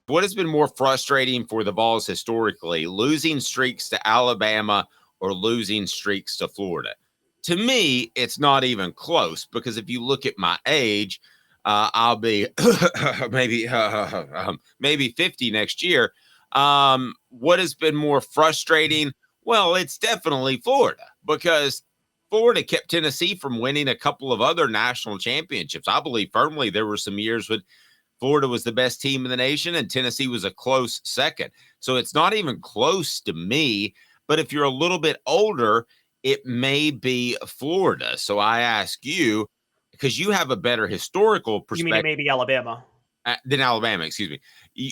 What has been more frustrating for the Vols historically, losing streaks to Alabama or losing streaks to Florida? To me, it's not even close because if you look at my age, I'll be maybe 50 next year. What has been more frustrating? Well, it's definitely Florida because Florida kept Tennessee from winning a couple of other national championships. I believe firmly there were some years when Florida was the best team in the nation and Tennessee was a close second. So it's not even close to me. But if you're a little bit older, it may be Florida. So I ask you, because you have a better historical perspective. You mean it may be Alabama? Than Alabama, excuse me,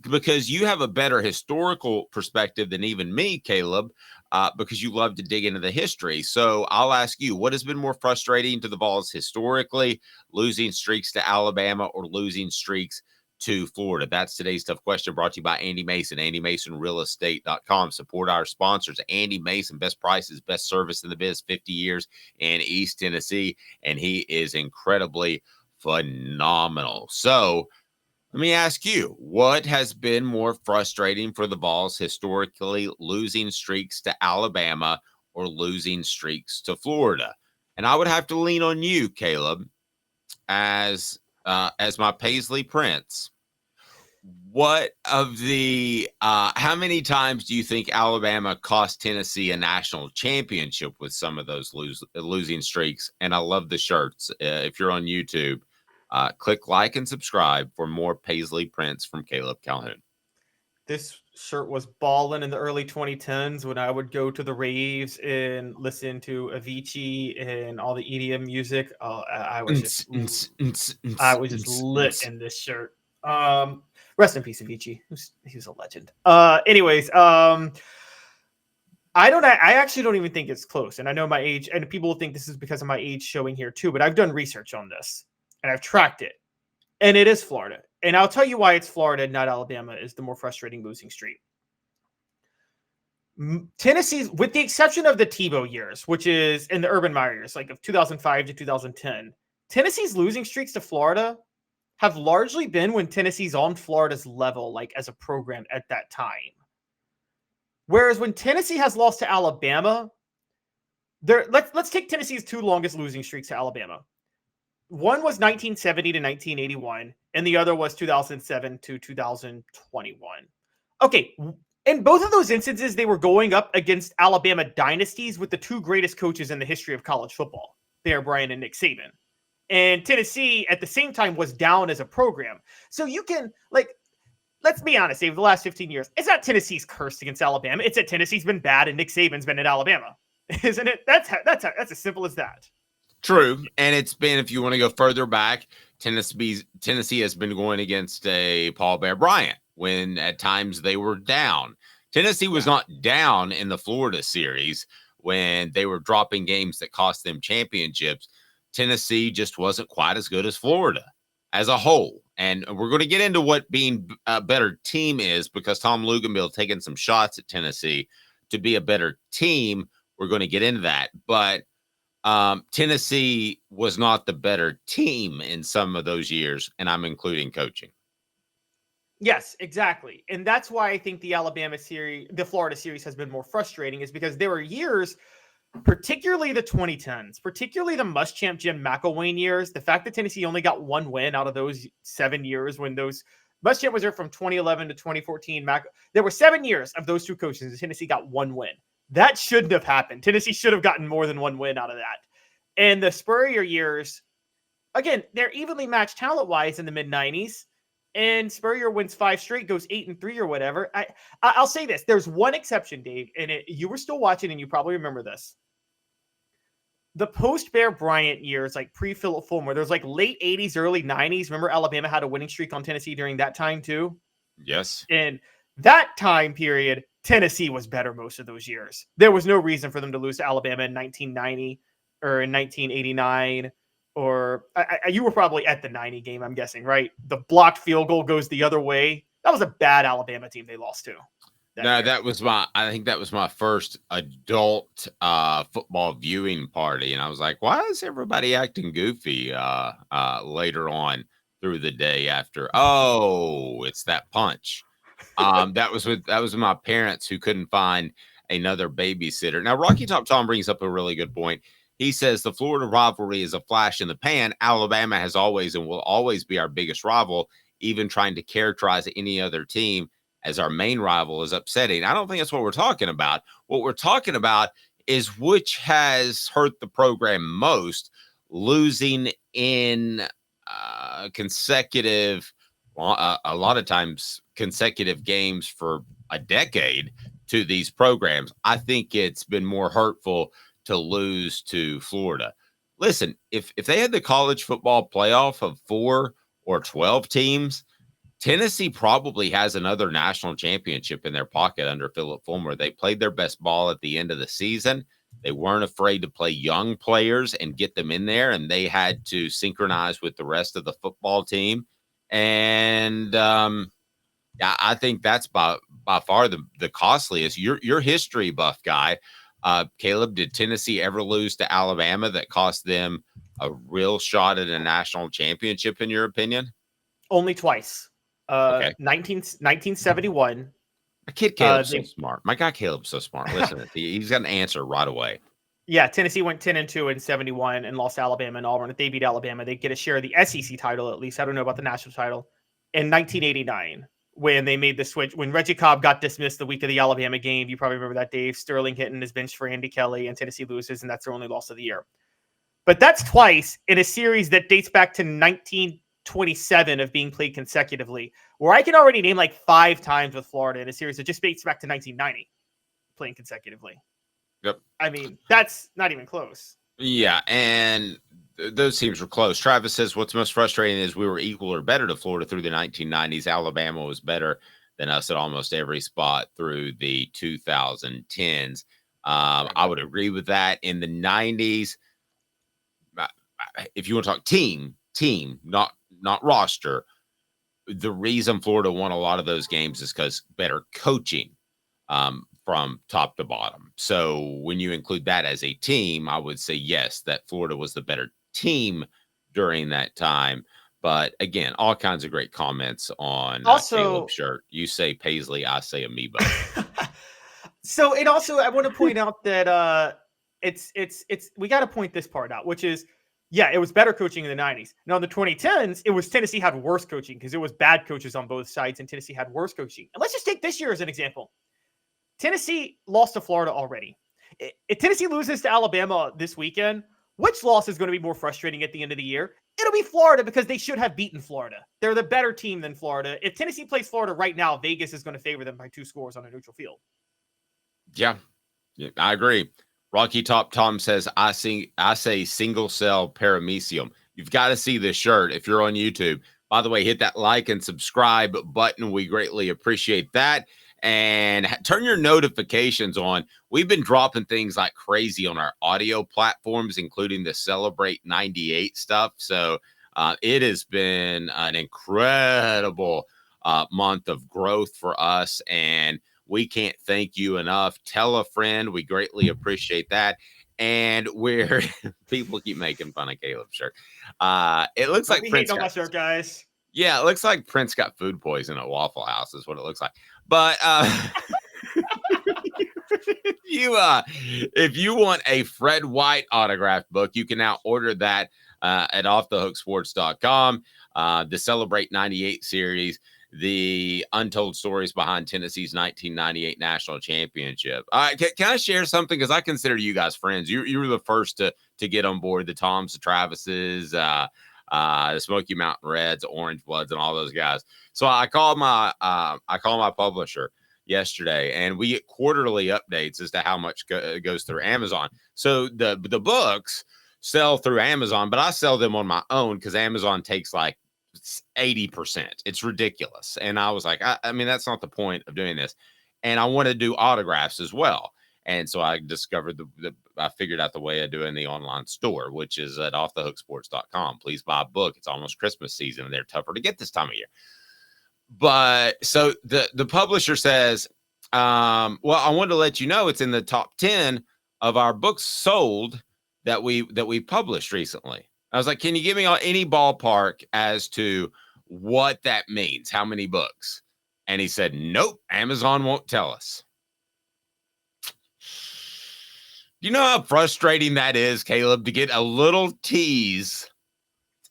because you have a better historical perspective than even me, Caleb, because you love to dig into the history. So I'll ask you, what has been more frustrating to the Vols historically, losing streaks to Alabama or losing streaks to Florida? That's today's tough question, brought to you by Andy Mason, AndyMasonRealEstate.com. Support our sponsors. Andy Mason, best prices, best service in the biz, 50 years in East Tennessee, and he is incredibly phenomenal. So let me ask you, what has been more frustrating for the Vols historically, losing streaks to Alabama or losing streaks to Florida? And I would have to lean on you, Caleb, as my Paisley Prince. What of the how many times do you think Alabama cost Tennessee a national championship with some of those losing streaks? And I love the shirts. If you're on YouTube, click like and subscribe for more Paisley Prints from Caleb Calhoun. This shirt was balling in the early 2010s when I would go to the raves and listen to Avicii and all the EDM music. I was just lit in this shirt. Rest in peace, Avicii. He was a legend. Anyways, I actually don't even think it's close. And I know my age, and people will think this is because of my age showing here too, but I've done research on this and I've tracked it. And it is Florida. And I'll tell you why it's Florida, not Alabama, is the more frustrating losing streak. Tennessee's, with the exception of the Tebow years, which is in the Urban Meyer years, like of 2005 to 2010, Tennessee's losing streaks to Florida have largely been when Tennessee's on Florida's level, like as a program at that time. Whereas when Tennessee has lost to Alabama, let's take Tennessee's two longest losing streaks to Alabama. One was 1970 to 1981, and the other was 2007 to 2021. Okay, in both of those instances, they were going up against Alabama dynasties with the two greatest coaches in the history of college football, Bear Bryant and Nick Saban. And Tennessee, at the same time, was down as a program. So you can, let's be honest, Dave, the last 15 years, it's not Tennessee's cursed against Alabama. It's that Tennessee's been bad and Nick Saban's been at Alabama. Isn't it? That's as simple as that. True. And it's been, if you want to go further back, Tennessee has been going against a Paul Bear Bryant when at times they were down. Tennessee was not down in the Florida series when they were dropping games that cost them championships. Tennessee just wasn't quite as good as Florida as a whole. And we're going to get into what being a better team is because Tom Luganville taking some shots at Tennessee to be a better team. We're going to get into that. But Tennessee was not the better team in some of those years, and I'm including coaching. Yes, exactly. And that's why I think the Florida series has been more frustrating, is because there were years, particularly the 2010s, particularly the Muschamp Jim McElwain years, the fact that Tennessee only got one win out of those 7 years when those Muschamp was there from 2011 to 2014. There were 7 years of those two coaches, and Tennessee got one win. That shouldn't have happened. Tennessee should have gotten more than one win out of that. And the Spurrier years, again, they're evenly matched talent-wise in the mid-90s. And Spurrier wins 5 straight, goes 8-3 or whatever. I'll say this. There's one exception, Dave, and you were still watching, and you probably remember this. The post-Bear Bryant years, like pre-Philip Fulmer, there's like late 80s, early 90s. Remember Alabama had a winning streak on Tennessee during that time too? Yes. And that time period, Tennessee was better most of those years. There was no reason for them to lose to Alabama in 1990 or in 1989. Or you were probably at the 90 game, I'm guessing, right? The blocked field goal goes the other way. That was a bad Alabama team they lost to. I think that was my first adult football viewing party. And I was like, why is everybody acting goofy later on through the day after? Oh, it's that punch. That was with my parents who couldn't find another babysitter. Now, Rocky Top Tom brings up a really good point. He says the Florida rivalry is a flash in the pan. Alabama has always and will always be our biggest rival. Even trying to characterize any other team as our main rival is upsetting. I don't think that's what we're talking about. What we're talking about is which has hurt the program most, losing in consecutive, a lot of times consecutive games for a decade to these programs. I think it's been more hurtful to lose to Florida. Listen, if they had the college football playoff of 4 or 12 teams, Tennessee probably has another national championship in their pocket under Philip Fulmer. They played their best ball at the end of the season. They weren't afraid to play young players and get them in there, and they had to synchronize with the rest of the football team. And yeah, I think that's by far the costliest. Your history buff guy, Caleb. Did Tennessee ever lose to Alabama that cost them a real shot at a national championship? In your opinion, Only twice. Okay. 1971. My kid Caleb's so smart. My guy Caleb's so smart. Listen, he's got an answer right away. Yeah, Tennessee went 10-2 in 71 and lost to Alabama and Auburn. If they beat Alabama, they get a share of the SEC title at least. I don't know about the national title. In 1989, when they made the switch, when Reggie Cobb got dismissed the week of the Alabama game, you probably remember that, Dave. Sterling hitting his bench for Andy Kelly, and Tennessee loses, and that's their only loss of the year. But that's twice in a series that dates back to 1927 of being played consecutively, where I can already name like 5 times with Florida in a series that just dates back to 1990 playing consecutively. Yep. I mean, that's not even close. Yeah, and those teams were close. Travis says what's most frustrating is we were equal or better to Florida through the 1990s. Alabama was better than us at almost every spot through the 2010s. I would agree with that. In the 90s, if you want to talk team, not roster, the reason Florida won a lot of those games is because better coaching from top to bottom. So when you include that as a team, I would say yes, that Florida was the better team during that time. But again, all kinds of great comments on Caleb's shirt. You say Paisley, I say Amoeba. So it also, I want to point out that it's we got to point this part out, which is, yeah, it was better coaching in the 90s. Now in the 2010s, it was Tennessee had worse coaching because it was bad coaches on both sides, and Tennessee had worse coaching. And let's just take this year as an example. Tennessee lost to Florida already. If Tennessee loses to Alabama this weekend, which loss is going to be more frustrating at the end of the year? It'll be Florida because they should have beaten Florida. They're the better team than Florida. If Tennessee plays Florida right now, Vegas is going to favor them by 2 scores on a neutral field. Yeah, I agree. Rocky Top Tom says, I say single cell paramecium. You've got to see this shirt if you're on YouTube. By the way, hit that like and subscribe button. We greatly appreciate that. And turn your notifications on. We've been dropping things like crazy on our audio platforms, including the Celebrate 98 stuff. So it has been an incredible month of growth for us, and we can't thank you enough. Tell a friend. We greatly appreciate that. And we're people keep making fun of Caleb's shirt. It looks like Prince got my shirt, guys. Yeah, it looks like Prince got food poison at Waffle House is what it looks like. But if you want a Fred White autographed book, you can now order that at offthehooksports.com. The Celebrate 98 series, the untold stories behind Tennessee's 1998 national championship. Can I share something? Because I consider you guys friends. You were the first to get on board, the Toms, the Travises, the Smoky Mountain Reds, Orange Bloods, and all those guys. So I called my publisher yesterday, and we get quarterly updates as to how much goes through Amazon. So the books sell through Amazon, but I sell them on my own because Amazon takes like 80%. It's ridiculous. And I was like, I mean, that's not the point of doing this. And I want to do autographs as well. And so I discovered I figured out the way of doing the online store, which is at offthehooksports.com. Please buy a book. It's almost Christmas season, and they're tougher to get this time of year. But so the publisher says, well, I wanted to let you know it's in the top 10 of our books sold that we published recently. I was like, can you give me any ballpark as to what that means? How many books? And he said, nope, Amazon won't tell us. You know how frustrating that is, Caleb, to get a little tease.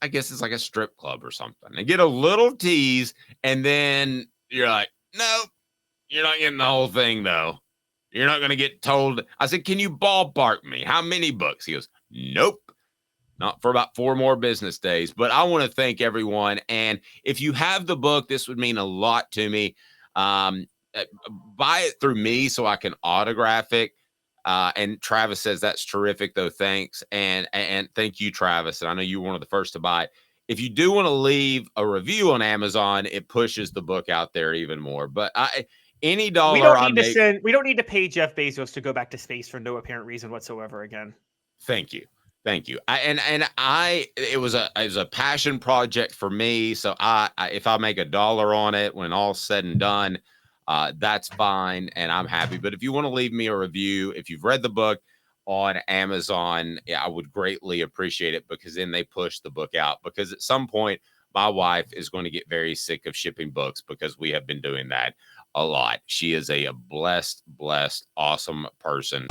I guess it's like a strip club or something. And get a little tease, and then you're like, nope, you're not getting the whole thing, though. You're not going to get told. I said, can you ballpark me? How many books? He goes, nope. Not for about 4 more business days. But I want to thank everyone. And if you have the book, this would mean a lot to me. Buy it through me so I can autograph it. And Travis says that's terrific, though. Thanks. And thank you, Travis. And I know you were one of the first to buy it. If you do want to leave a review on Amazon, it pushes the book out there even more. But any dollar we don't I need make, to send. We don't need to pay Jeff Bezos to go back to space for no apparent reason whatsoever again. Thank you. Thank you. It was a passion project for me. So if I make $1 on it when all's said and done, that's fine. And I'm happy. But if you want to leave me a review, if you've read the book on Amazon, I would greatly appreciate it, because then they push the book out, because at some point my wife is going to get very sick of shipping books, because we have been doing that a lot. She is a blessed, awesome person.